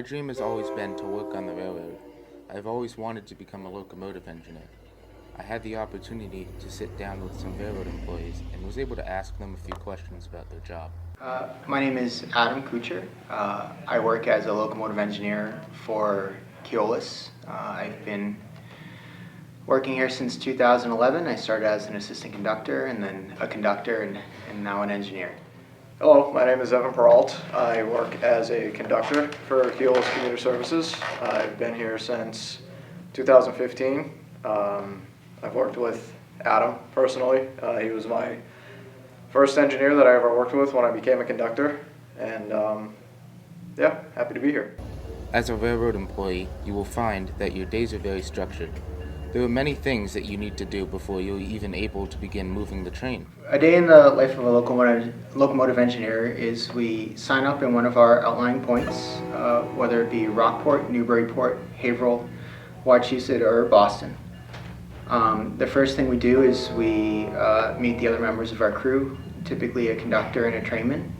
My dream has always been to work on the railroad. I've always wanted to become a locomotive engineer. I had the opportunity to sit down with some railroad employees and was able to ask them a few questions about their job. My name is Adam Kucher. I work as a locomotive engineer for Keolis. I've been working here since 2011. I started as an assistant conductor and then a conductor and now an engineer. Hello, my name is Evan Peralt. I work as a conductor for Keolis Commuter Services. I've been here since 2015. I've worked with Adam personally. He was my first engineer that I ever worked with when I became a conductor, and yeah, happy to be here. As a railroad employee, you will find that your days are very structured. There are many things that you need to do before you're even able to begin moving the train. A day in the life of a locomotive engineer is we sign up in one of our outlying points, whether it be Rockport, Newburyport, Haverhill, Wachusett, or Boston. The first thing we do is we meet the other members of our crew, typically a conductor and a trainman.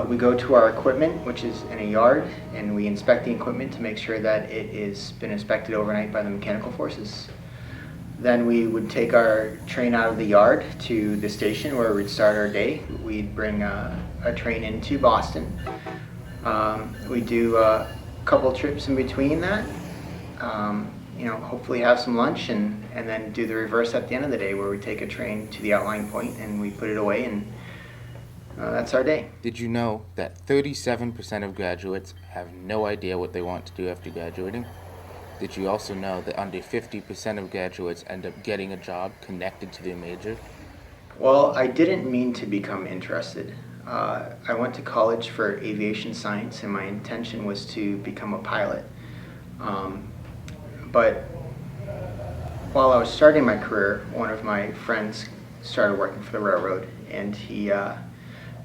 We go to our equipment, which is in a yard, and we inspect the equipment to make sure that it has been inspected overnight by the mechanical forces. Then we would take our train out of the yard to the station where we'd start our day. We'd bring a train into Boston. We do a couple trips in between that. Hopefully have some lunch and then do the reverse at the end of the day where we take a train to the outlying point and we put it away, and that's our day. Did you know that 37% of graduates have no idea what they want to do after graduating? Did you also know that under 50% of graduates end up getting a job connected to their major? Well, I didn't mean to become interested. I went to college for aviation science and my intention was to become a pilot. But while I was starting my career, one of my friends started working for the railroad, and he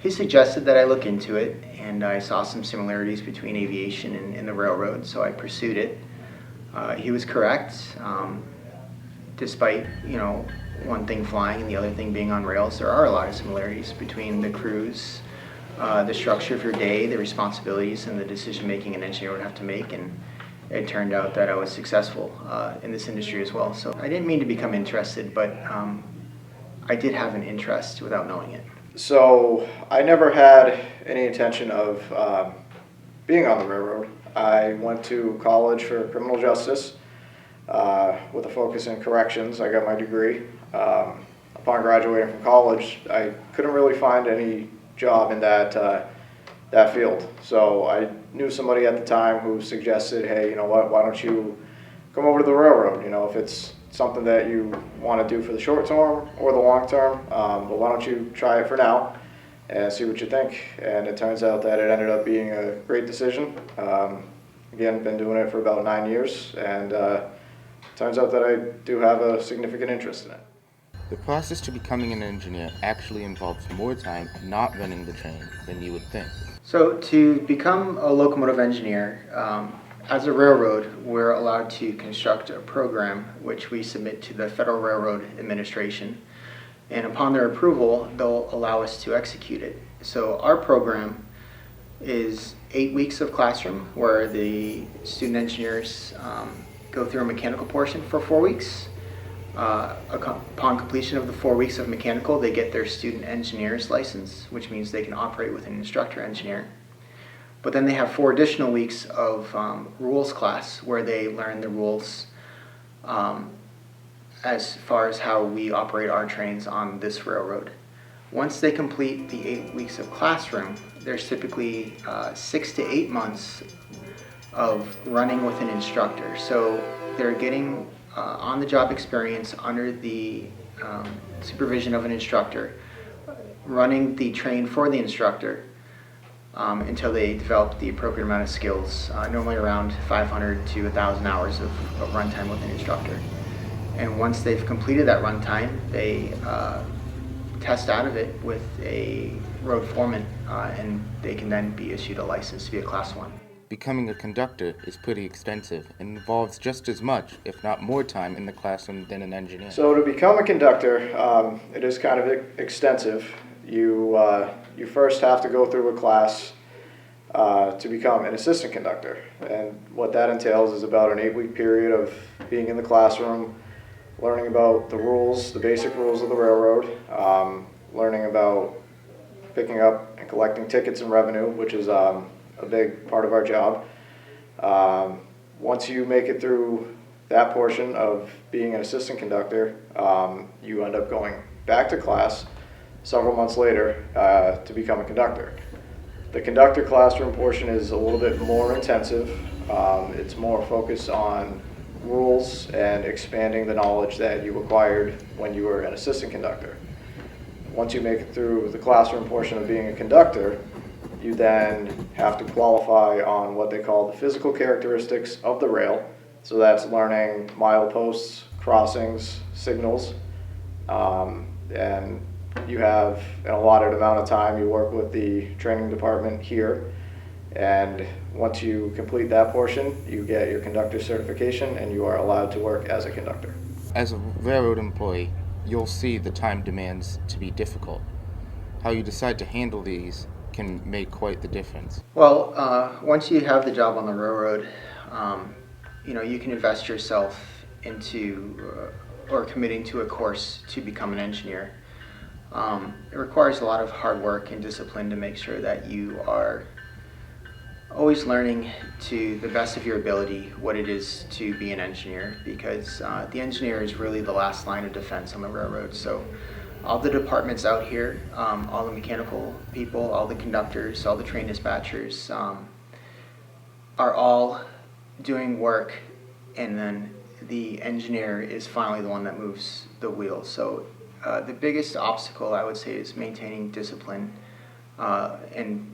suggested that I look into it, and I saw some similarities between aviation and the railroad, so I pursued it. He was correct. Despite, one thing flying and the other thing being on rails, there are a lot of similarities between the crews, the structure of your day, the responsibilities, and the decision-making an engineer would have to make, and it turned out that I was successful in this industry as well. So I didn't mean to become interested, but I did have an interest without knowing it. So I never had any intention of being on the railroad. I went to college for criminal justice with a focus in corrections. I got my degree. Upon graduating from college, I couldn't really find any job in that field. So I knew somebody at the time who suggested, hey, you know what, why don't you come over to the railroad, if it's something that you want to do for the short term or the long term, but why don't you try it for now and see what you think. And it turns out that it ended up being a great decision. Again, been doing it for about 9 years, and turns out that I do have a significant interest in it. The process to becoming an engineer actually involves more time not running the train than you would think. So to become a locomotive engineer, as a railroad, we're allowed to construct a program which we submit to the Federal Railroad Administration, and upon their approval, they'll allow us to execute it. So our program is 8 weeks of classroom where the student engineers go through a mechanical portion for 4 weeks. Upon completion of the 4 weeks of mechanical, they get their student engineer's license, which means they can operate with an instructor engineer. But then they have 4 additional weeks of rules class where they learn the rules as far as how we operate our trains on this railroad. Once they complete the 8 weeks of classroom, there's typically 6 to 8 months of running with an instructor. So they're getting on-the-job experience under the supervision of an instructor, running the train for the instructor until they develop the appropriate amount of skills, normally around 500 to 1,000 hours of runtime with an instructor. And once they've completed that runtime, they test out of it with a road foreman, and they can then be issued a license to be a Class 1. Becoming a conductor is pretty expensive and involves just as much, if not more time in the classroom than an engineer. So to become a conductor, it is kind of extensive. You first have to go through a class to become an assistant conductor. And what that entails is about an 8-week period of being in the classroom, learning about the rules, the basic rules of the railroad, learning about picking up and collecting tickets and revenue, which is a big part of our job. Once you make it through that portion of being an assistant conductor, you end up going back to class several months later to become a conductor. The conductor classroom portion is a little bit more intensive. It's more focused on rules and expanding the knowledge that you acquired when you were an assistant conductor. Once you make it through the classroom portion of being a conductor, you then have to qualify on what they call the physical characteristics of the rail. So that's learning mileposts, crossings, signals, and you have an allotted amount of time. You work with the training department here, and once you complete that portion, you get your conductor certification and you are allowed to work as a conductor. As a railroad employee, you'll see the time demands to be difficult. How you decide to handle these can make quite the difference. Well, once you have the job on the railroad, you can invest yourself into or committing to a course to become an engineer. It requires a lot of hard work and discipline to make sure that you are always learning to the best of your ability what it is to be an engineer, because the engineer is really the last line of defense on the railroad. So all the departments out here, all the mechanical people, all the conductors, all the train dispatchers are all doing work, and then the engineer is finally the one that moves the wheel. So the biggest obstacle, I would say, is maintaining discipline and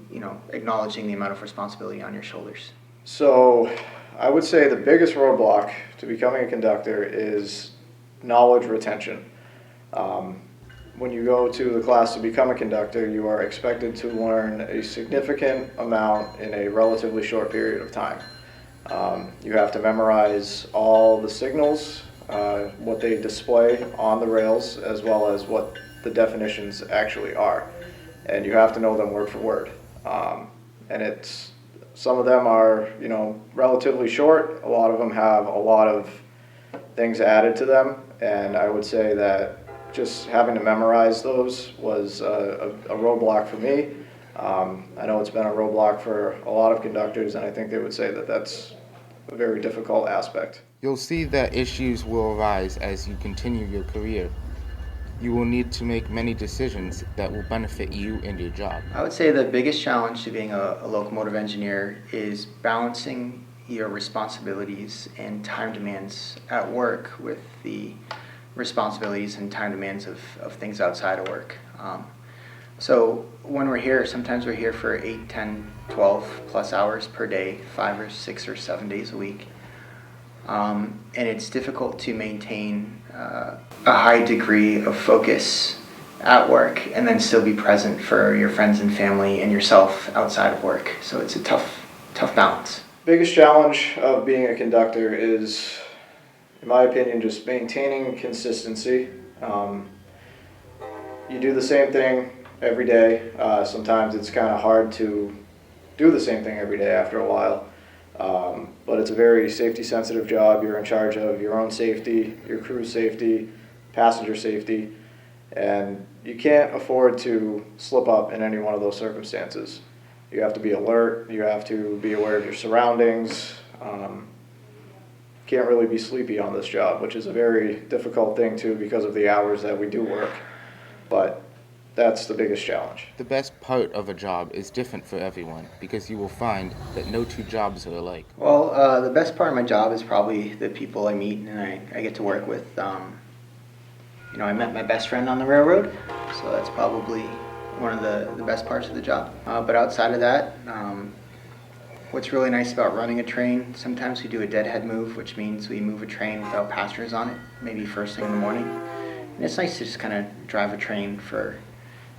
acknowledging the amount of responsibility on your shoulders. So I would say the biggest roadblock to becoming a conductor is knowledge retention. When you go to the class to become a conductor, you are expected to learn a significant amount in a relatively short period of time. You have to memorize all the signals, what they display on the rails, as well as what the definitions actually are. And you have to know them word for word. And some of them are, relatively short. A lot of them have a lot of things added to them. And I would say that just having to memorize those was a roadblock for me. I know it's been a roadblock for a lot of conductors, and I think they would say that that's a very difficult aspect. You'll see that issues will arise as you continue your career. You will need to make many decisions that will benefit you and your job. I would say the biggest challenge to being a locomotive engineer is balancing your responsibilities and time demands at work with the responsibilities and time demands of things outside of work. So when we're here, sometimes we're here for 8, 10, 12 plus hours per day, 5 or 6 or 7 days a week. And it's difficult to maintain a high degree of focus at work and then still be present for your friends and family and yourself outside of work. So it's a tough balance. Biggest challenge of being a conductor is, in my opinion, just maintaining consistency. You do the same thing every day. Sometimes it's kind of hard to do the same thing every day after a while. But it's a very safety sensitive job. You're in charge of your own safety, your crew's safety, passenger safety, and you can't afford to slip up in any one of those circumstances. You have to be alert, you have to be aware of your surroundings. Can't really be sleepy on this job, which is a very difficult thing too because of the hours that we do work, but that's the biggest challenge. The best part of a job is different for everyone because you will find that no two jobs are alike. Well, the best part of my job is probably the people I meet and I get to work with. I met my best friend on the railroad, so that's probably one of the best parts of the job. But outside of that, what's really nice about running a train, sometimes we do a deadhead move, which means we move a train without passengers on it, maybe first thing in the morning. And it's nice to just kind of drive a train for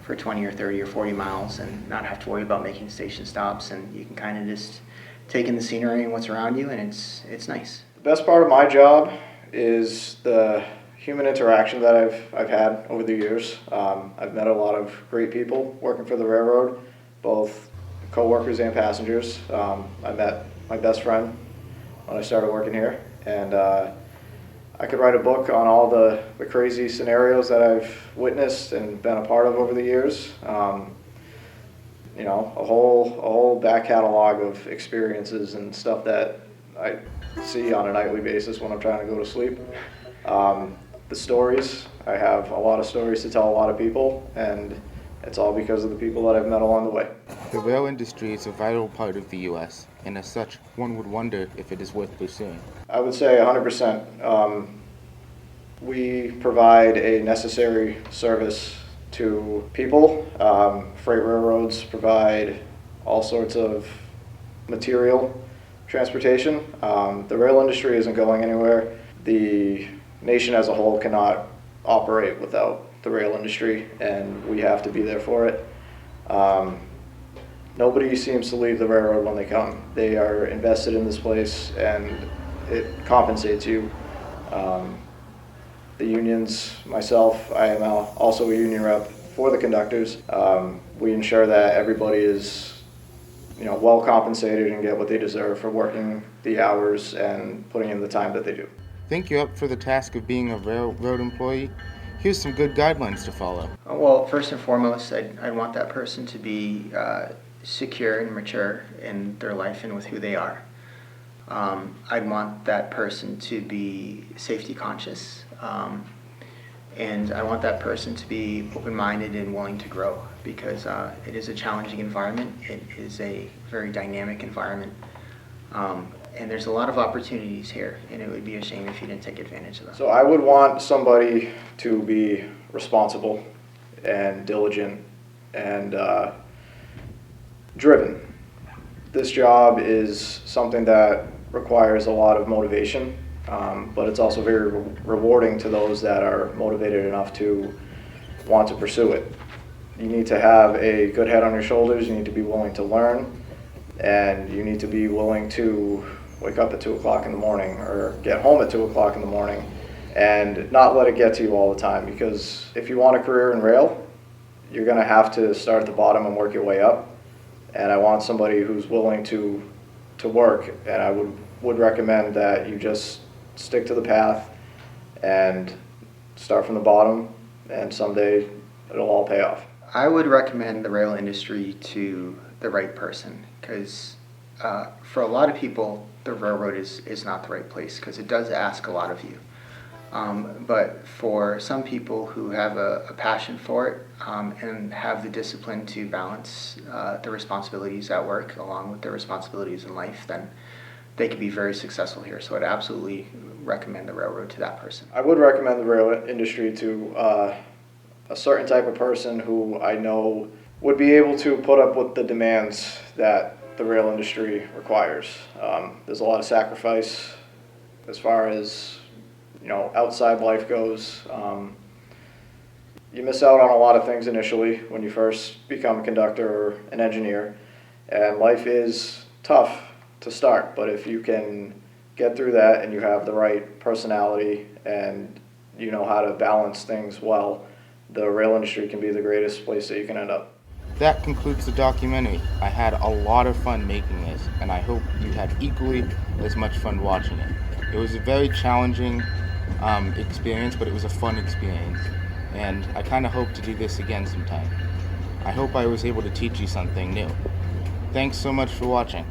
20 or 30 or 40 miles and not have to worry about making station stops, and you can kind of just take in the scenery and what's around you, and it's nice. The best part of my job is the human interaction that I've had over the years. I've met a lot of great people working for the railroad, both coworkers and passengers. I met my best friend when I started working here, and I could write a book on all the crazy scenarios that I've witnessed and been a part of over the years. You know, a whole back catalog of experiences and stuff that I see on a nightly basis when I'm trying to go to sleep. The stories, I have a lot of stories to tell a lot of people, and it's all because of the people that I've met along the way. The rail industry is a vital part of the U.S., and as such, one would wonder if it is worth pursuing. I would say 100%. We provide a necessary service to people. Freight railroads provide all sorts of material transportation. The rail industry isn't going anywhere. The nation as a whole cannot operate without the rail industry, and we have to be there for it. Nobody seems to leave the railroad when they come. They are invested in this place, and it compensates you. The unions, myself, I am also a union rep for the conductors. We ensure that everybody is, well compensated and get what they deserve for working the hours and putting in the time that they do. Think you're up for the task of being a railroad employee? Here's some good guidelines to follow. Well, first and foremost, I'd want that person to be secure and mature in their life and with who they are. I'd want that person to be safety conscious, and I want that person to be open-minded and willing to grow, because it is a challenging environment. It is a very dynamic environment, and there's a lot of opportunities here, and it would be a shame if you didn't take advantage of them. So I would want somebody to be responsible and diligent and driven. This job is something that requires a lot of motivation, but it's also very rewarding to those that are motivated enough to want to pursue it. You need to have a good head on your shoulders, you need to be willing to learn, and you need to be willing to wake up at 2 o'clock in the morning or get home at 2 o'clock in the morning and not let it get to you all the time, because if you want a career in rail, you're going to have to start at the bottom and work your way up. And I want somebody who's willing to work, and I would recommend that you just stick to the path and start from the bottom, and someday it'll all pay off. I would recommend the rail industry to the right person, because for a lot of people, the railroad is not the right place, because it does ask a lot of you. But for some people who have a passion for it and have the discipline to balance the responsibilities at work along with their responsibilities in life, then they could be very successful here. So I'd absolutely recommend the railroad to that person. I would recommend the rail industry to a certain type of person who I know would be able to put up with the demands that the rail industry requires. There's a lot of sacrifice as far as outside life goes. You miss out on a lot of things initially when you first become a conductor or an engineer, and life is tough to start, but if you can get through that and you have the right personality and you know how to balance things well, the rail industry can be the greatest place that you can end up. That concludes the documentary. I had a lot of fun making this, and I hope you had equally as much fun watching it. It was a very challenging experience, but it was a fun experience, and I kind of hope to do this again sometime. I hope I was able to teach you something new. Thanks so much for watching.